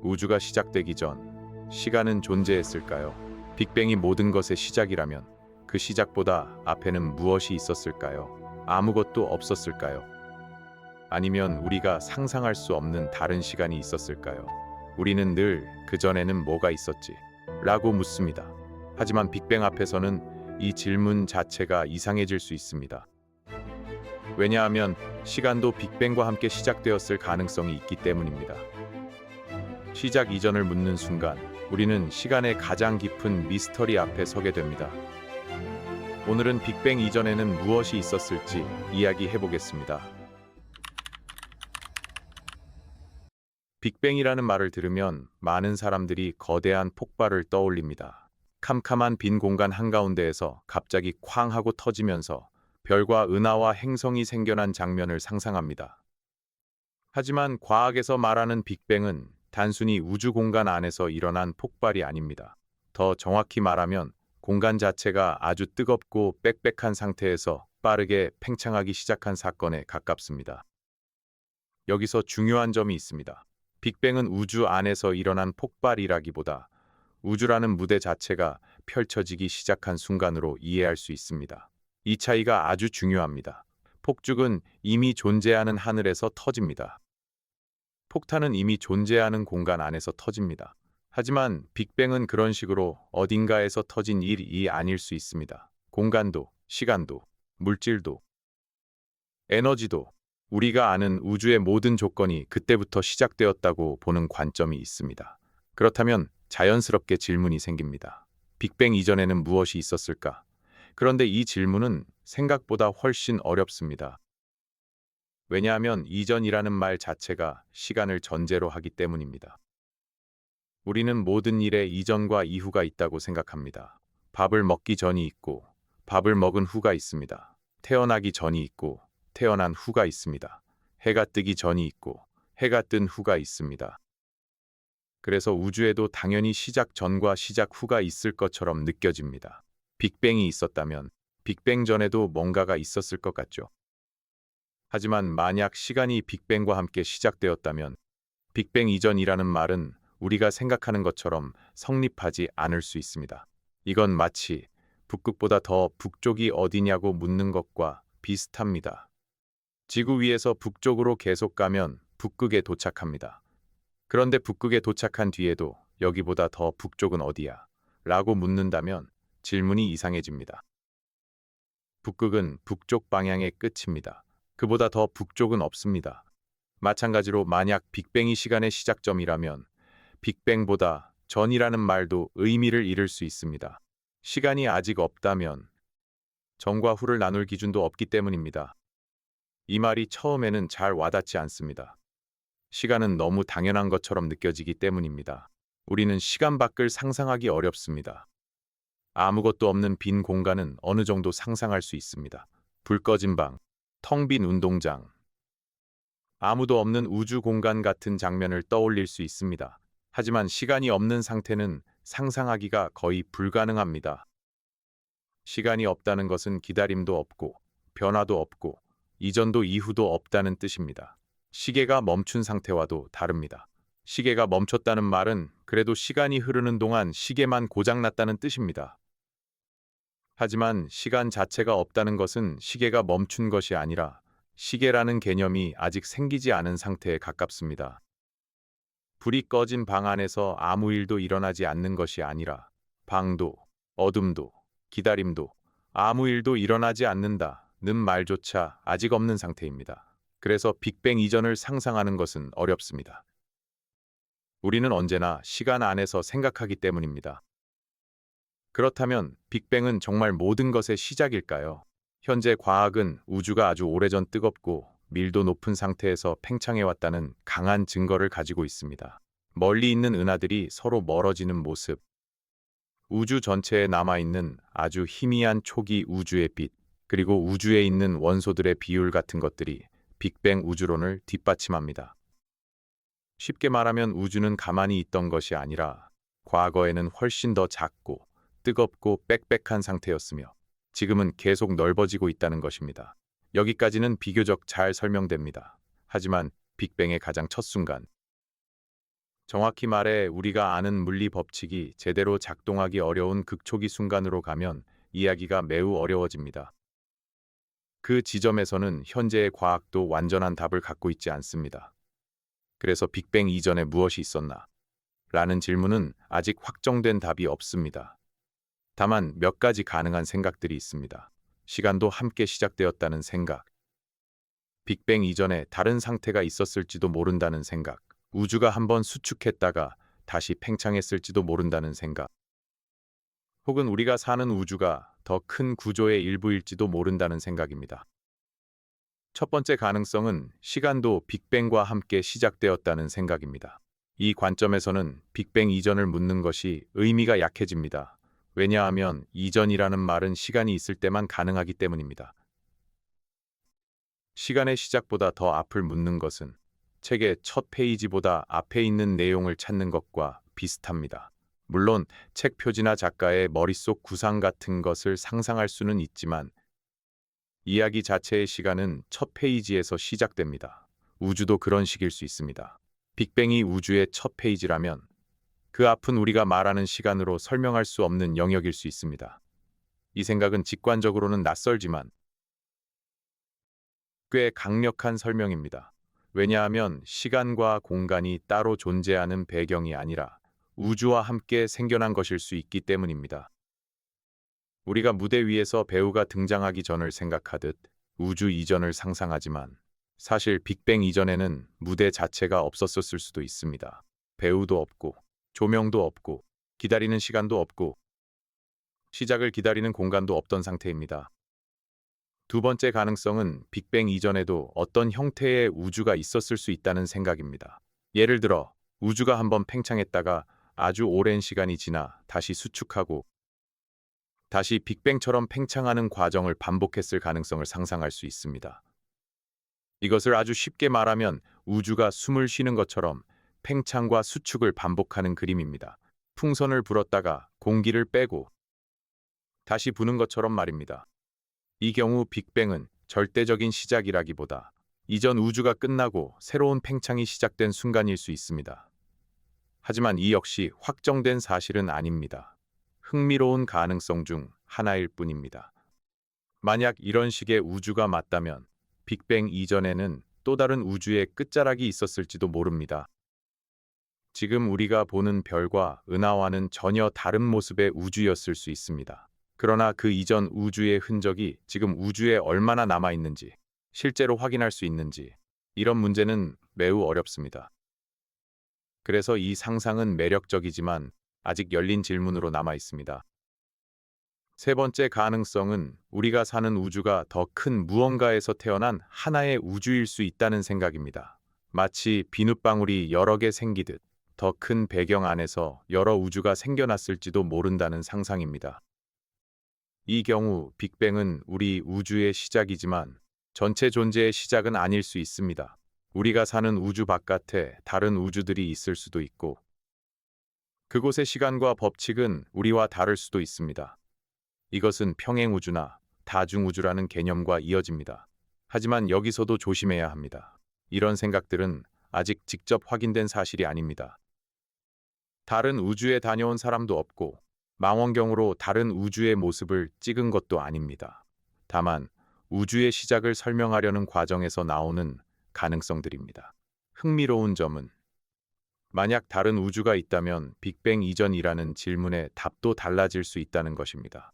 우주가 시작되기 전 시간은 존재했을까요? 빅뱅이 모든 것의 시작이라면 그 시작보다 앞에는 무엇이 있었을까요? 아무것도 없었을까요? 아니면 우리가 상상할 수 없는 다른 시간이 있었을까요? 우리는 늘 그전에는 뭐가 있었지? 라고 묻습니다. 하지만 빅뱅 앞에서는 이 질문 자체가 이상해질 수 있습니다. 왜냐하면 시간도 빅뱅과 함께 시작되었을 가능성이 있기 때문입니다. 시작 이전을 묻는 순간 우리는 시간의 가장 깊은 미스터리 앞에 서게 됩니다. 오늘은 빅뱅 이전에는 무엇이 있었을지 이야기해 보겠습니다. 빅뱅이라는 말을 들으면 많은 사람들이 거대한 폭발을 떠올립니다. 캄캄한 빈 공간 한가운데에서 갑자기 쾅 하고 터지면서 별과 은하와 행성이 생겨난 장면을 상상합니다. 하지만 과학에서 말하는 빅뱅은 단순히 우주 공간 안에서 일어난 폭발이 아닙니다. 더 정확히 말하면 공간 자체가 아주 뜨겁고 빽빽한 상태에서 빠르게 팽창하기 시작한 사건에 가깝습니다. 여기서 중요한 점이 있습니다. 빅뱅은 우주 안에서 일어난 폭발이라기보다 우주라는 무대 자체가 펼쳐지기 시작한 순간으로 이해할 수 있습니다. 이 차이가 아주 중요합니다. 폭죽은 이미 존재하는 하늘에서 터집니다. 폭탄은 이미 존재하는 공간 안에서 터집니다. 하지만 빅뱅은 그런 식으로 어딘가에서 터진 일이 아닐 수 있습니다. 공간도, 시간도, 물질도, 에너지도, 우리가 아는 우주의 모든 조건이 그때부터 시작되었다고 보는 관점이 있습니다. 그렇다면 자연스럽게 질문이 생깁니다. 빅뱅 이전에는 무엇이 있었을까? 그런데 이 질문은 생각보다 훨씬 어렵습니다. 왜냐하면 이전이라는 말 자체가 시간을 전제로 하기 때문입니다. 우리는 모든 일에 이전과 이후가 있다고 생각합니다. 밥을 먹기 전이 있고 밥을 먹은 후가 있습니다. 태어나기 전이 있고 태어난 후가 있습니다. 해가 뜨기 전이 있고 해가 뜬 후가 있습니다. 그래서 우주에도 당연히 시작 전과 시작 후가 있을 것처럼 느껴집니다. 빅뱅이 있었다면 빅뱅 전에도 뭔가가 있었을 것 같죠. 하지만 만약 시간이 빅뱅과 함께 시작되었다면 빅뱅 이전이라는 말은 우리가 생각하는 것처럼 성립하지 않을 수 있습니다. 이건 마치 북극보다 더 북쪽이 어디냐고 묻는 것과 비슷합니다. 지구 위에서 북쪽으로 계속 가면 북극에 도착합니다. 그런데 북극에 도착한 뒤에도 여기보다 더 북쪽은 어디야? 라고 묻는다면 질문이 이상해집니다. 북극은 북쪽 방향의 끝입니다. 그보다 더 북쪽은 없습니다. 마찬가지로 만약 빅뱅이 시간의 시작점이라면 빅뱅보다 전이라는 말도 의미를 잃을 수 있습니다. 시간이 아직 없다면 전과 후를 나눌 기준도 없기 때문입니다. 이 말이 처음에는 잘 와닿지 않습니다. 시간은 너무 당연한 것처럼 느껴지기 때문입니다. 우리는 시간 밖을 상상하기 어렵습니다. 아무것도 없는 빈 공간은 어느 정도 상상할 수 있습니다. 불 꺼진 방, 텅 빈 운동장, 아무도 없는 우주 공간 같은 장면을 떠올릴 수 있습니다. 하지만 시간이 없는 상태는 상상하기가 거의 불가능합니다. 시간이 없다는 것은 기다림도 없고 변화도 없고 이전도 이후도 없다는 뜻입니다. 시계가 멈춘 상태와도 다릅니다. 시계가 멈췄다는 말은 그래도 시간이 흐르는 동안 시계만 고장났다는 뜻입니다. 하지만 시간 자체가 없다는 것은 시계가 멈춘 것이 아니라 시계라는 개념이 아직 생기지 않은 상태에 가깝습니다. 불이 꺼진 방 안에서 아무 일도 일어나지 않는 것이 아니라 방도, 어둠도, 기다림도 아무 일도 일어나지 않는다는 말조차 아직 없는 상태입니다. 그래서 빅뱅 이전을 상상하는 것은 어렵습니다. 우리는 언제나 시간 안에서 생각하기 때문입니다. 그렇다면 빅뱅은 정말 모든 것의 시작일까요? 현재 과학은 우주가 아주 오래전 뜨겁고 밀도 높은 상태에서 팽창해왔다는 강한 증거를 가지고 있습니다. 멀리 있는 은하들이 서로 멀어지는 모습, 우주 전체에 남아있는 아주 희미한 초기 우주의 빛, 그리고 우주에 있는 원소들의 비율 같은 것들이 빅뱅 우주론을 뒷받침합니다. 쉽게 말하면 우주는 가만히 있던 것이 아니라 과거에는 훨씬 더 작고 뜨겁고 빽빽한 상태였으며 지금은 계속 넓어지고 있다는 것입니다. 여기까지는 비교적 잘 설명됩니다. 하지만 빅뱅의 가장 첫 순간, 정확히 말해 우리가 아는 물리 법칙이 제대로 작동하기 어려운 극초기 순간으로 가면 이야기가 매우 어려워집니다. 그 지점에서는 현재의 과학도 완전한 답을 갖고 있지 않습니다. 그래서 빅뱅 이전에 무엇이 있었나? 라는 질문은 아직 확정된 답이 없습니다. 다만 몇 가지 가능한 생각들이 있습니다. 시간도 함께 시작되었다는 생각, 빅뱅 이전에 다른 상태가 있었을지도 모른다는 생각, 우주가 한번 수축했다가 다시 팽창했을지도 모른다는 생각, 혹은 우리가 사는 우주가 더 큰 구조의 일부일지도 모른다는 생각입니다. 첫 번째 가능성은 시간도 빅뱅과 함께 시작되었다는 생각입니다. 이 관점에서는 빅뱅 이전을 묻는 것이 의미가 약해집니다. 왜냐하면 이전이라는 말은 시간이 있을 때만 가능하기 때문입니다. 시간의 시작보다 더 앞을 묻는 것은 책의 첫 페이지보다 앞에 있는 내용을 찾는 것과 비슷합니다. 물론 책 표지나 작가의 머릿속 구상 같은 것을 상상할 수는 있지만 이야기 자체의 시간은 첫 페이지에서 시작됩니다. 우주도 그런 식일 수 있습니다. 빅뱅이 우주의 첫 페이지라면 그 앞은 우리가 말하는 시간으로 설명할 수 없는 영역일 수 있습니다. 이 생각은 직관적으로는 낯설지만 꽤 강력한 설명입니다. 왜냐하면 시간과 공간이 따로 존재하는 배경이 아니라 우주와 함께 생겨난 것일 수 있기 때문입니다. 우리가 무대 위에서 배우가 등장하기 전을 생각하듯 우주 이전을 상상하지만 사실 빅뱅 이전에는 무대 자체가 없었을 수도 있습니다. 배우도 없고 조명도 없고 기다리는 시간도 없고 시작을 기다리는 공간도 없던 상태입니다. 두 번째 가능성은 빅뱅 이전에도 어떤 형태의 우주가 있었을 수 있다는 생각입니다. 예를 들어 우주가 한번 팽창했다가 아주 오랜 시간이 지나 다시 수축하고 다시 빅뱅처럼 팽창하는 과정을 반복했을 가능성을 상상할 수 있습니다. 이것을 아주 쉽게 말하면 우주가 숨을 쉬는 것처럼 팽창과 수축을 반복하는 그림입니다. 풍선을 불었다가 공기를 빼고 다시 부는 것처럼 말입니다. 이 경우 빅뱅은 절대적인 시작이라기보다 이전 우주가 끝나고 새로운 팽창이 시작된 순간일 수 있습니다. 하지만 이 역시 확정된 사실은 아닙니다. 흥미로운 가능성 중 하나일 뿐입니다. 만약 이런 식의 우주가 맞다면 빅뱅 이전에는 또 다른 우주의 끝자락이 있었을지도 모릅니다. 지금 우리가 보는 별과 은하와는 전혀 다른 모습의 우주였을 수 있습니다. 그러나 그 이전 우주의 흔적이 지금 우주에 얼마나 남아있는지, 실제로 확인할 수 있는지, 이런 문제는 매우 어렵습니다. 그래서 이 상상은 매력적이지만 아직 열린 질문으로 남아 있습니다. 세 번째 가능성은 우리가 사는 우주가 더 큰 무언가에서 태어난 하나의 우주일 수 있다는 생각입니다. 마치 비눗방울이 여러 개 생기듯 더 큰 배경 안에서 여러 우주가 생겨났을지도 모른다는 상상입니다. 이 경우 빅뱅은 우리 우주의 시작이지만 전체 존재의 시작은 아닐 수 있습니다. 우리가 사는 우주 바깥에 다른 우주들이 있을 수도 있고 그곳의 시간과 법칙은 우리와 다를 수도 있습니다. 이것은 평행우주나 다중우주라는 개념과 이어집니다. 하지만 여기서도 조심해야 합니다. 이런 생각들은 아직 직접 확인된 사실이 아닙니다. 다른 우주에 다녀온 사람도 없고 망원경으로 다른 우주의 모습을 찍은 것도 아닙니다. 다만 우주의 시작을 설명하려는 과정에서 나오는 가능성들입니다. 흥미로운 점은 만약 다른 우주가 있다면 빅뱅 이전이라는 질문의 답도 달라질 수 있다는 것입니다.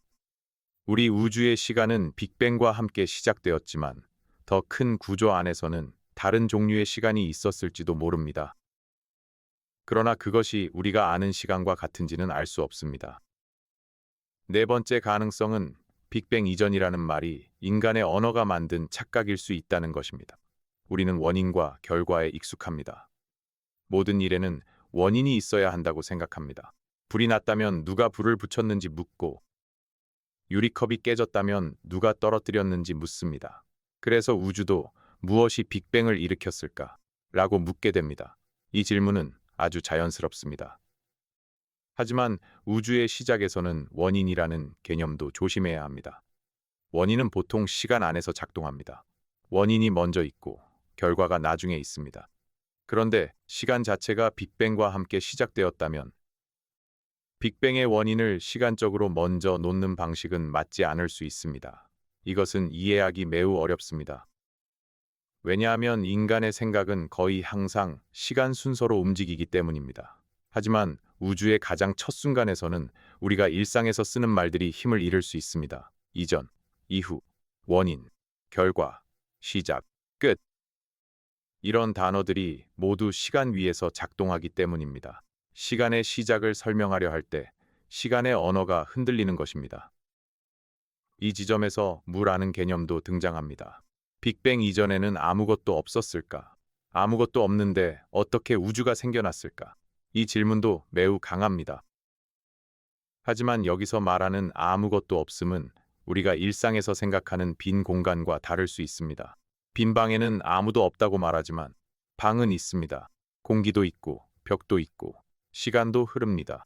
우리 우주의 시간은 빅뱅과 함께 시작되었지만 더 큰 구조 안에서는 다른 종류의 시간이 있었을지도 모릅니다. 그러나 그것이 우리가 아는 시간과 같은지는 알 수 없습니다. 네 번째 가능성은 빅뱅 이전이라는 말이 인간의 언어가 만든 착각일 수 있다는 것입니다. 우리는 원인과 결과에 익숙합니다. 모든 일에는 원인이 있어야 한다고 생각합니다. 불이 났다면 누가 불을 붙였는지 묻고 유리컵이 깨졌다면 누가 떨어뜨렸는지 묻습니다. 그래서 우주도 무엇이 빅뱅을 일으켰을까? 라고 묻게 됩니다. 이 질문은 아주 자연스럽습니다. 하지만 우주의 시작에서는 원인이라는 개념도 조심해야 합니다. 원인은 보통 시간 안에서 작동합니다. 원인이 먼저 있고 결과가 나중에 있습니다. 그런데 시간 자체가 빅뱅과 함께 시작되었다면 빅뱅의 원인을 시간적으로 먼저 놓는 방식은 맞지 않을 수 있습니다. 이것은 이해하기 매우 어렵습니다. 왜냐하면 인간의 생각은 거의 항상 시간 순서로 움직이기 때문입니다. 하지만 우주의 가장 첫 순간에서는 우리가 일상에서 쓰는 말들이 힘을 잃을 수 있습니다. 이전, 이후, 원인, 결과, 시작, 끝. 이런 단어들이 모두 시간 위에서 작동하기 때문입니다. 시간의 시작을 설명하려 할 때 시간의 언어가 흔들리는 것입니다. 이 지점에서 무라는 개념도 등장합니다. 빅뱅 이전에는 아무것도 없었을까? 아무것도 없는데 어떻게 우주가 생겨났을까? 이 질문도 매우 강합니다. 하지만 여기서 말하는 아무것도 없음은 우리가 일상에서 생각하는 빈 공간과 다를 수 있습니다. 빈 방에는 아무도 없다고 말하지만 방은 있습니다. 공기도 있고 벽도 있고 시간도 흐릅니다.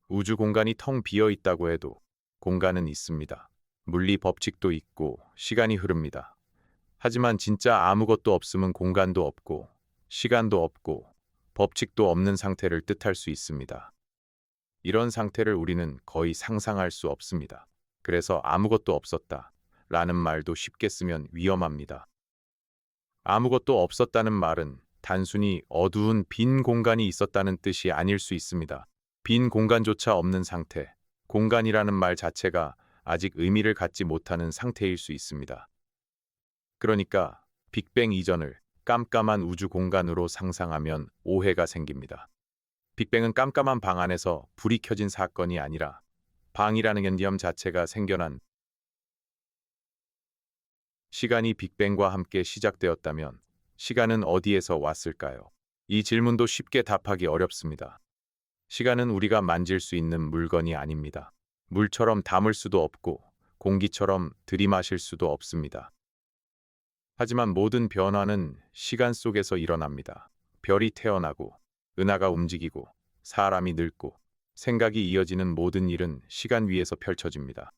우주 공간이 텅 비어 있다고 해도 공간은 있습니다. 물리 법칙도 있고 시간이 흐릅니다. 하지만 진짜 아무것도 없음은 공간도 없고 시간도 없고 법칙도 없는 상태를 뜻할 수 있습니다. 이런 상태를 우리는 거의 상상할 수 없습니다. 그래서 아무것도 없었다 라는 말도 쉽게 쓰면 위험합니다. 아무것도 없었다는 말은 단순히 어두운 빈 공간이 있었다는 뜻이 아닐 수 있습니다. 빈 공간조차 없는 상태, 공간이라는 말 자체가 아직 의미를 갖지 못하는 상태일 수 있습니다. 그러니까 빅뱅 이전을 깜깜한 우주 공간으로 상상하면 오해가 생깁니다. 빅뱅은 깜깜한 방 안에서 불이 켜진 사건이 아니라 방이라는 개념 자체가 생겨난 시간이 빅뱅과 함께 시작되었다면 시간은 어디에서 왔을까요? 이 질문도 쉽게 답하기 어렵습니다. 시간은 우리가 만질 수 있는 물건이 아닙니다. 물처럼 담을 수도 없고 공기처럼 들이마실 수도 없습니다. 하지만 모든 변화는 시간 속에서 일어납니다. 별이 태어나고 은하가 움직이고 사람이 늙고 생각이 이어지는 모든 일은 시간 위에서 펼쳐집니다.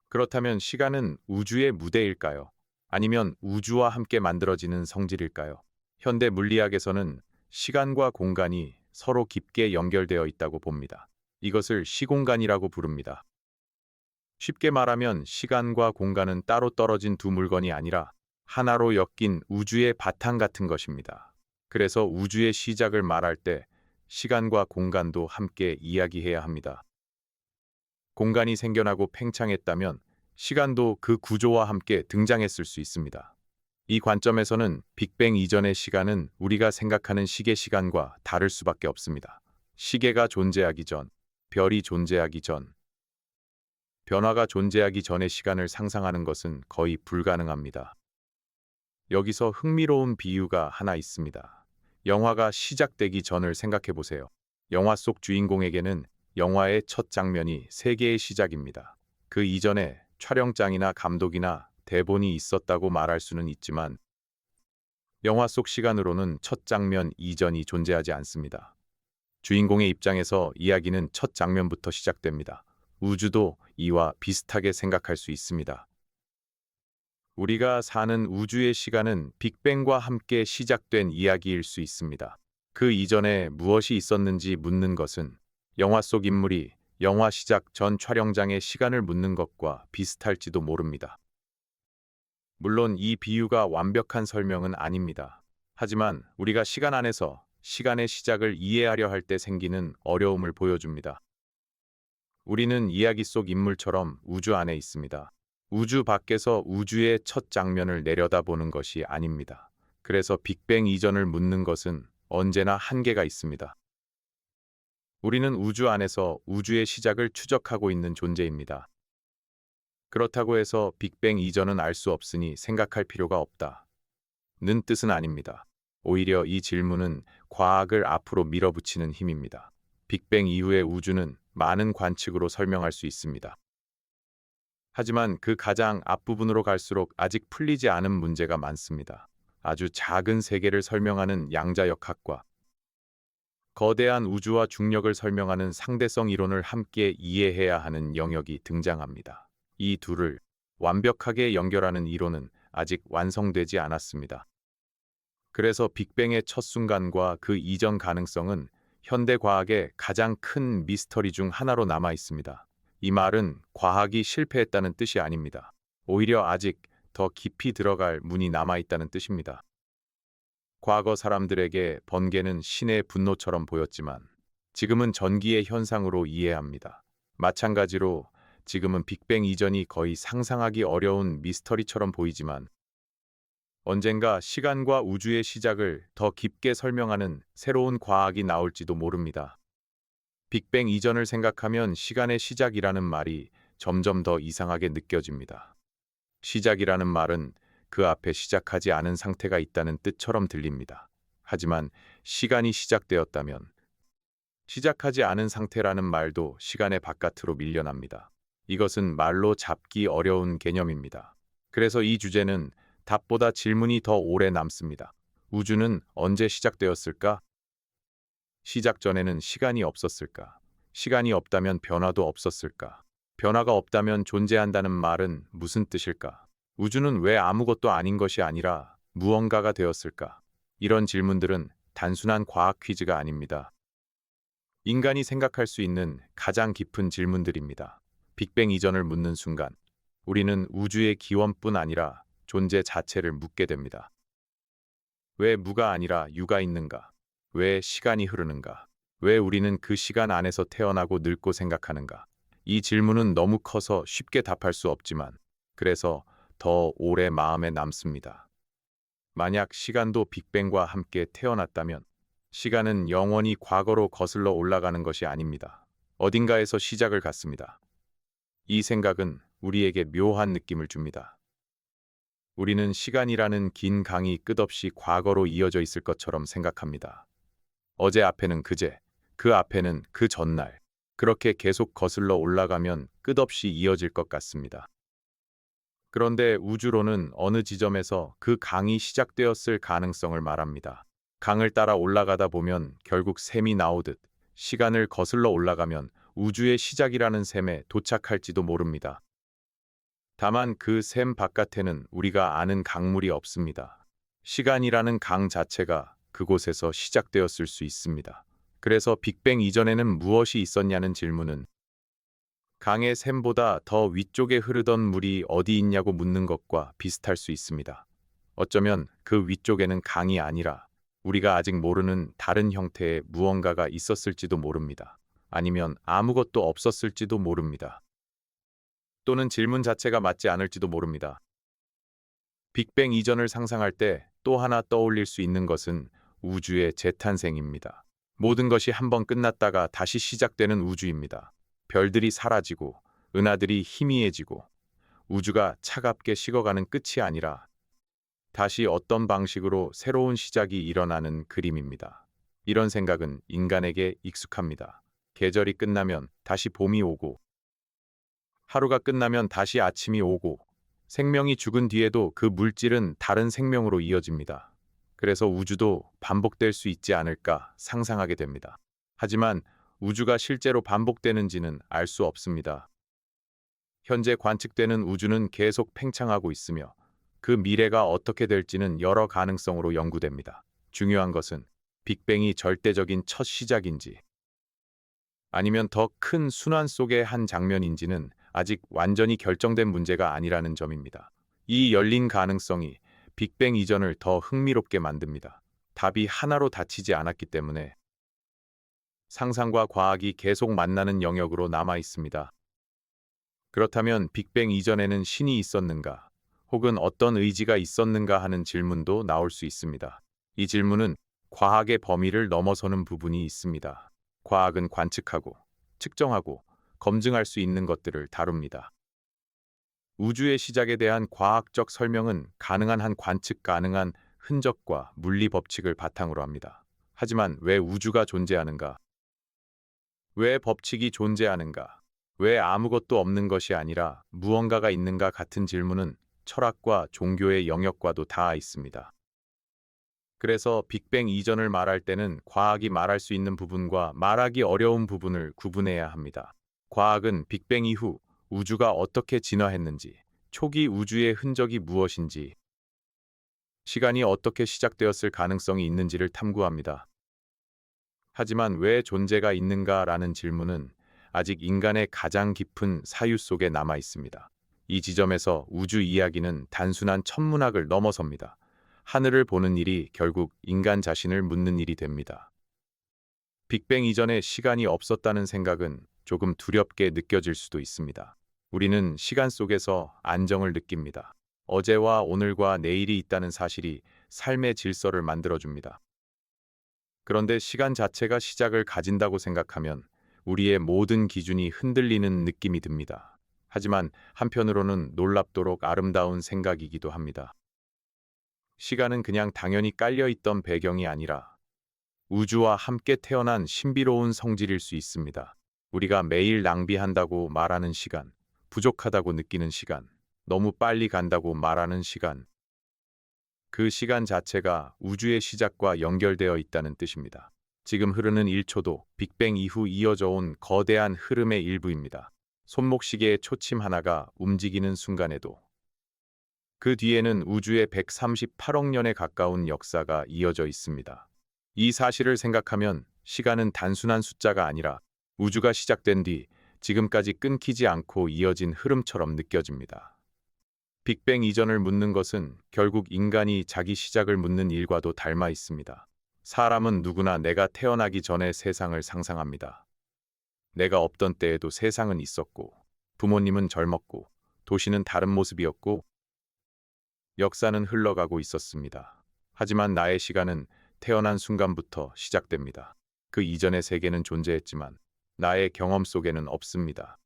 그렇다면 시간은 우주의 무대일까요? 아니면 우주와 함께 만들어지는 성질일까요? 현대 물리학에서는 시간과 공간이 서로 깊게 연결되어 있다고 봅니다. 이것을 시공간이라고 부릅니다. 쉽게 말하면 시간과 공간은 따로 떨어진 두 물건이 아니라 하나로 엮인 우주의 바탕 같은 것입니다. 그래서 우주의 시작을 말할 때 시간과 공간도 함께 이야기해야 합니다. 공간이 생겨나고 팽창했다면 시간도 그 구조와 함께 등장했을 수 있습니다. 이 관점에서는 빅뱅 이전의 시간은 우리가 생각하는 시계 시간과 다를 수밖에 없습니다. 시계가 존재하기 전, 별이 존재하기 전, 변화가 존재하기 전의 시간을 상상하는 것은 거의 불가능합니다. 여기서 흥미로운 비유가 하나 있습니다. 영화가 시작되기 전을 생각해 보세요. 영화 속 주인공에게는 영화의 첫 장면이 세계의 시작입니다. 그 이전에 촬영장이나 감독이나 대본이 있었다고 말할 수는 있지만 영화 속 시간으로는 첫 장면 이전이 존재하지 않습니다. 주인공의 입장에서 이야기는 첫 장면부터 시작됩니다. 우주도 이와 비슷하게 생각할 수 있습니다. 우리가 사는 우주의 시간은 빅뱅과 함께 시작된 이야기일 수 있습니다. 그 이전에 무엇이 있었는지 묻는 것은 영화 속 인물이 영화 시작 전 촬영장의 시간을 묻는 것과 비슷할지도 모릅니다. 물론 이 비유가 완벽한 설명은 아닙니다. 하지만 우리가 시간 안에서 시간의 시작을 이해하려 할 때 생기는 어려움을 보여줍니다. 우리는 이야기 속 인물처럼 우주 안에 있습니다. 우주 밖에서 우주의 첫 장면을 내려다보는 것이 아닙니다. 그래서 빅뱅 이전을 묻는 것은 언제나 한계가 있습니다. 우리는 우주 안에서 우주의 시작을 추적하고 있는 존재입니다. 그렇다고 해서 빅뱅 이전은 알 수 없으니 생각할 필요가 없다. 는 뜻은 아닙니다. 오히려 이 질문은 과학을 앞으로 밀어붙이는 힘입니다. 빅뱅 이후의 우주는 많은 관측으로 설명할 수 있습니다. 하지만 그 가장 앞부분으로 갈수록 아직 풀리지 않은 문제가 많습니다. 아주 작은 세계를 설명하는 양자역학과 거대한 우주와 중력을 설명하는 상대성 이론을 함께 이해해야 하는 영역이 등장합니다. 이 둘을 완벽하게 연결하는 이론은 아직 완성되지 않았습니다. 그래서 빅뱅의 첫 순간과 그 이전 가능성은 현대 과학의 가장 큰 미스터리 중 하나로 남아 있습니다. 이 말은 과학이 실패했다는 뜻이 아닙니다. 오히려 아직 더 깊이 들어갈 문이 남아 있다는 뜻입니다. 과거 사람들에게 번개는 신의 분노처럼 보였지만 지금은 전기의 현상으로 이해합니다. 마찬가지로 지금은 빅뱅 이전이 거의 상상하기 어려운 미스터리처럼 보이지만 언젠가 시간과 우주의 시작을 더 깊게 설명하는 새로운 과학이 나올지도 모릅니다. 빅뱅 이전을 생각하면 시간의 시작이라는 말이 점점 더 이상하게 느껴집니다. 시작이라는 말은 그 앞에 시작하지 않은 상태가 있다는 뜻처럼 들립니다. 하지만 시간이 시작되었다면 시작하지 않은 상태라는 말도 시간의 바깥으로 밀려납니다. 이것은 말로 잡기 어려운 개념입니다. 그래서 이 주제는 답보다 질문이 더 오래 남습니다. 우주는 언제 시작되었을까? 시작 전에는 시간이 없었을까? 시간이 없다면 변화도 없었을까? 변화가 없다면 존재한다는 말은 무슨 뜻일까? 우주는 왜 아무것도 아닌 것이 아니라 무언가가 되었을까? 이런 질문들은 단순한 과학 퀴즈가 아닙니다. 인간이 생각할 수 있는 가장 깊은 질문들입니다. 빅뱅 이전을 묻는 순간, 우리는 우주의 기원뿐 아니라 존재 자체를 묻게 됩니다. 왜 무가 아니라 유가 있는가? 왜 시간이 흐르는가? 왜 우리는 그 시간 안에서 태어나고 늙고 생각하는가? 이 질문은 너무 커서 쉽게 답할 수 없지만, 그래서 더 오래 마음에 남습니다. 만약 시간도 빅뱅과 함께 태어났다면, 시간은 영원히 과거로 거슬러 올라가는 것이 아닙니다. 어딘가에서 시작을 갖습니다. 이 생각은 우리에게 묘한 느낌을 줍니다. 우리는 시간이라는 긴 강이 끝없이 과거로 이어져 있을 것처럼 생각합니다. 어제 앞에는 그제, 그 앞에는 그 전날. 그렇게 계속 거슬러 올라가면 끝없이 이어질 것 같습니다. 그런데 우주론은 어느 지점에서 그 강이 시작되었을 가능성을 말합니다. 강을 따라 올라가다 보면 결국 샘이 나오듯 시간을 거슬러 올라가면 우주의 시작이라는 샘에 도착할지도 모릅니다. 다만 그 샘 바깥에는 우리가 아는 강물이 없습니다. 시간이라는 강 자체가 그곳에서 시작되었을 수 있습니다. 그래서 빅뱅 이전에는 무엇이 있었냐는 질문은 강의 샘보다 더 위쪽에 흐르던 물이 어디 있냐고 묻는 것과 비슷할 수 있습니다. 어쩌면 그 위쪽에는 강이 아니라 우리가 아직 모르는 다른 형태의 무언가가 있었을지도 모릅니다. 아니면 아무것도 없었을지도 모릅니다. 또는 질문 자체가 맞지 않을지도 모릅니다. 빅뱅 이전을 상상할 때 또 하나 떠올릴 수 있는 것은 우주의 재탄생입니다. 모든 것이 한번 끝났다가 다시 시작되는 우주입니다. 별들이 사라지고 은하들이 희미해지고 우주가 차갑게 식어가는 끝이 아니라 다시 어떤 방식으로 새로운 시작이 일어나는 그림입니다. 이런 생각은 인간에게 익숙합니다. 계절이 끝나면 다시 봄이 오고 하루가 끝나면 다시 아침이 오고 생명이 죽은 뒤에도 그 물질은 다른 생명으로 이어집니다. 그래서 우주도 반복될 수 있지 않을까 상상하게 됩니다. 하지만 우주가 실제로 반복되는지는 알 수 없습니다. 현재 관측되는 우주는 계속 팽창하고 있으며 그 미래가 어떻게 될지는 여러 가능성으로 연구됩니다. 중요한 것은 빅뱅이 절대적인 첫 시작인지 아니면 더 큰 순환 속의 한 장면인지는 아직 완전히 결정된 문제가 아니라는 점입니다. 이 열린 가능성이 빅뱅 이전을 더 흥미롭게 만듭니다. 답이 하나로 닫히지 않았기 때문에 상상과 과학이 계속 만나는 영역으로 남아 있습니다. 그렇다면 빅뱅 이전에는 신이 있었는가, 혹은 어떤 의지가 있었는가 하는 질문도 나올 수 있습니다. 이 질문은 과학의 범위를 넘어서는 부분이 있습니다. 과학은 관측하고, 측정하고, 검증할 수 있는 것들을 다룹니다. 우주의 시작에 대한 과학적 설명은 가능한 한 관측 가능한 흔적과 물리 법칙을 바탕으로 합니다. 하지만 왜 우주가 존재하는가? 왜 법칙이 존재하는가? 왜 아무것도 없는 것이 아니라 무언가가 있는가 같은 질문은 철학과 종교의 영역과도 닿아 있습니다. 그래서 빅뱅 이전을 말할 때는 과학이 말할 수 있는 부분과 말하기 어려운 부분을 구분해야 합니다. 과학은 빅뱅 이후 우주가 어떻게 진화했는지, 초기 우주의 흔적이 무엇인지, 시간이 어떻게 시작되었을 가능성이 있는지를 탐구합니다. 하지만 왜 존재가 있는가라는 질문은 아직 인간의 가장 깊은 사유 속에 남아 있습니다. 이 지점에서 우주 이야기는 단순한 천문학을 넘어섭니다. 하늘을 보는 일이 결국 인간 자신을 묻는 일이 됩니다. 빅뱅 이전에 시간이 없었다는 생각은 조금 두렵게 느껴질 수도 있습니다. 우리는 시간 속에서 안정을 느낍니다. 어제와 오늘과 내일이 있다는 사실이 삶의 질서를 만들어줍니다. 그런데 시간 자체가 시작을 가진다고 생각하면 우리의 모든 기준이 흔들리는 느낌이 듭니다. 하지만 한편으로는 놀랍도록 아름다운 생각이기도 합니다. 시간은 그냥 당연히 깔려있던 배경이 아니라 우주와 함께 태어난 신비로운 성질일 수 있습니다. 우리가 매일 낭비한다고 말하는 시간, 부족하다고 느끼는 시간, 너무 빨리 간다고 말하는 시간, 그 시간 자체가 우주의 시작과 연결되어 있다는 뜻입니다. 지금 흐르는 1초도 빅뱅 이후 이어져 온 거대한 흐름의 일부입니다. 손목시계의 초침 하나가 움직이는 순간에도 그 뒤에는 우주의 138억 년에 가까운 역사가 이어져 있습니다. 이 사실을 생각하면 시간은 단순한 숫자가 아니라 우주가 시작된 뒤 지금까지 끊기지 않고 이어진 흐름처럼 느껴집니다. 빅뱅 이전을 묻는 것은 결국 인간이 자기 시작을 묻는 일과도 닮아 있습니다. 사람은 누구나 내가 태어나기 전에 세상을 상상합니다. 내가 없던 때에도 세상은 있었고, 부모님은 젊었고, 도시는 다른 모습이었고, 역사는 흘러가고 있었습니다. 하지만 나의 시간은 태어난 순간부터 시작됩니다. 그 이전의 세계는 존재했지만 나의 경험 속에는 없습니다.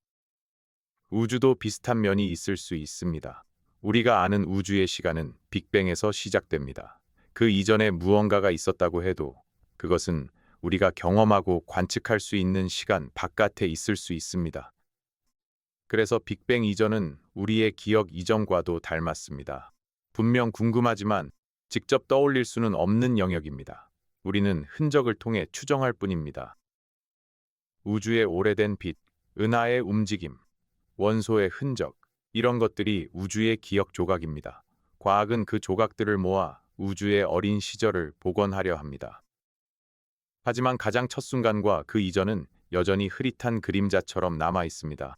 우주도 비슷한 면이 있을 수 있습니다. 우리가 아는 우주의 시간은 빅뱅에서 시작됩니다. 그 이전에 무언가가 있었다고 해도 그것은 우리가 경험하고 관측할 수 있는 시간 바깥에 있을 수 있습니다. 그래서 빅뱅 이전은 우리의 기억 이전과도 닮았습니다. 분명 궁금하지만 직접 떠올릴 수는 없는 영역입니다. 우리는 흔적을 통해 추정할 뿐입니다. 우주의 오래된 빛, 은하의 움직임, 원소의 흔적, 이런 것들이 우주의 기억 조각입니다. 과학은 그 조각들을 모아 우주의 어린 시절을 복원하려 합니다. 하지만 가장 첫 순간과 그 이전은 여전히 흐릿한 그림자처럼 남아 있습니다.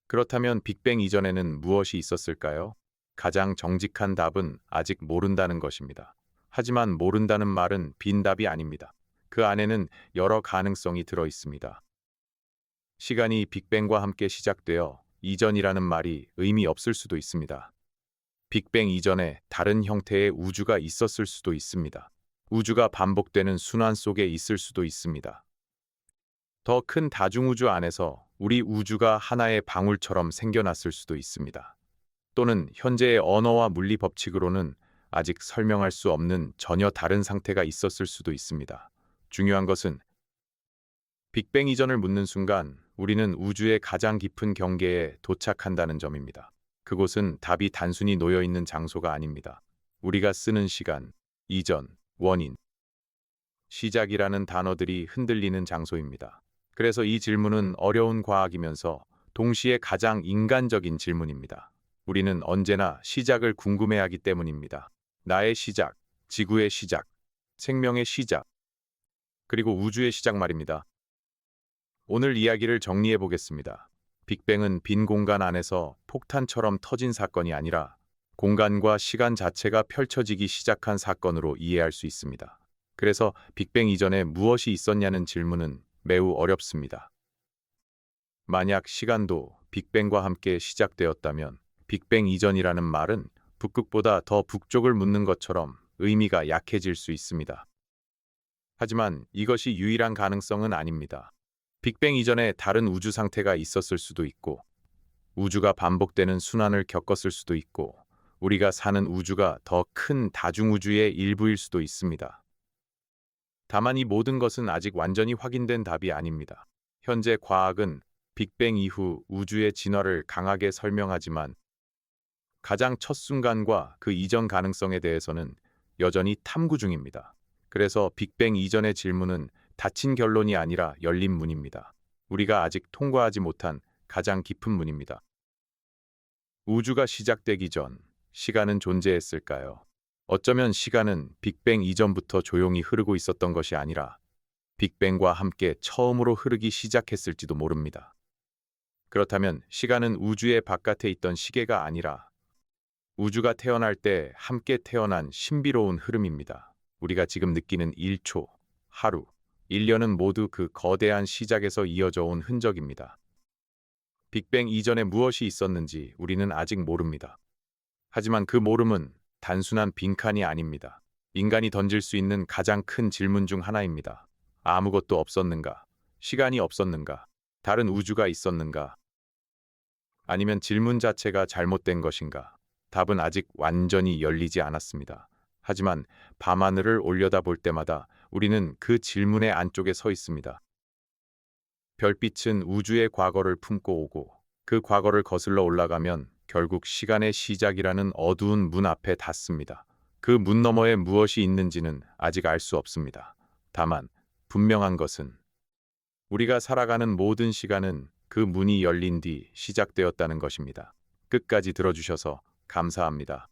그렇다면 빅뱅 이전에는 무엇이 있었을까요? 가장 정직한 답은 아직 모른다는 것입니다. 하지만 모른다는 말은 빈 답이 아닙니다. 그 안에는 여러 가능성이 들어 있습니다. 시간이 빅뱅과 함께 시작되어 이전이라는 말이 의미 없을 수도 있습니다. 빅뱅 이전에 다른 형태의 우주가 있었을 수도 있습니다. 우주가 반복되는 순환 속에 있을 수도 있습니다. 더 큰 다중우주 안에서 우리 우주가 하나의 방울처럼 생겨났을 수도 있습니다. 또는 현재의 언어와 물리 법칙으로는 아직 설명할 수 없는 전혀 다른 상태가 있었을 수도 있습니다. 중요한 것은 빅뱅 이전을 묻는 순간 우리는 우주의 가장 깊은 경계에 도착한다는 점입니다. 그곳은 답이 단순히 놓여 있는 장소가 아닙니다. 우리가 쓰는 시간, 이전, 원인, 시작이라는 단어들이 흔들리는 장소입니다. 그래서 이 질문은 어려운 과학이면서 동시에 가장 인간적인 질문입니다. 우리는 언제나 시작을 궁금해하기 때문입니다. 나의 시작, 지구의 시작, 생명의 시작, 그리고 우주의 시작 말입니다. 오늘 이야기를 정리해 보겠습니다. 빅뱅은 빈 공간 안에서 폭탄처럼 터진 사건이 아니라 공간과 시간 자체가 펼쳐지기 시작한 사건으로 이해할 수 있습니다. 그래서 빅뱅 이전에 무엇이 있었냐는 질문은 매우 어렵습니다. 만약 시간도 빅뱅과 함께 시작되었다면 빅뱅 이전이라는 말은 북극보다 더 북쪽을 묻는 것처럼 의미가 약해질 수 있습니다. 하지만 이것이 유일한 가능성은 아닙니다. 빅뱅 이전에 다른 우주 상태가 있었을 수도 있고, 우주가 반복되는 순환을 겪었을 수도 있고, 우리가 사는 우주가 더 큰 다중우주의 일부일 수도 있습니다. 다만 이 모든 것은 아직 완전히 확인된 답이 아닙니다. 현재 과학은 빅뱅 이후 우주의 진화를 강하게 설명하지만 가장 첫 순간과 그 이전 가능성에 대해서는 여전히 탐구 중입니다. 그래서 빅뱅 이전의 질문은 닫힌 결론이 아니라 열린 문입니다. 우리가 아직 통과하지 못한 가장 깊은 문입니다. 우주가 시작되기 전 시간은 존재했을까요? 어쩌면 시간은 빅뱅 이전부터 조용히 흐르고 있었던 것이 아니라 빅뱅과 함께 처음으로 흐르기 시작했을지도 모릅니다. 그렇다면 시간은 우주의 바깥에 있던 시계가 아니라 우주가 태어날 때 함께 태어난 신비로운 흐름입니다. 우리가 지금 느끼는 1초, 하루, 1년은 모두 그 거대한 시작에서 이어져 온 흔적입니다. 빅뱅 이전에 무엇이 있었는지 우리는 아직 모릅니다. 하지만 그 모름은 단순한 빈칸이 아닙니다. 인간이 던질 수 있는 가장 큰 질문 중 하나입니다. 아무것도 없었는가? 시간이 없었는가? 다른 우주가 있었는가? 아니면 질문 자체가 잘못된 것인가? 답은 아직 완전히 열리지 않았습니다. 하지만 밤하늘을 올려다볼 때마다 우리는 그 질문의 안쪽에 서 있습니다. 별빛은 우주의 과거를 품고 오고 그 과거를 거슬러 올라가면 결국 시간의 시작이라는 어두운 문 앞에 닿습니다. 그 문 너머에 무엇이 있는지는 아직 알 수 없습니다. 다만 분명한 것은 우리가 살아가는 모든 시간은 그 문이 열린 뒤 시작되었다는 것입니다. 끝까지 들어주셔서 감사합니다.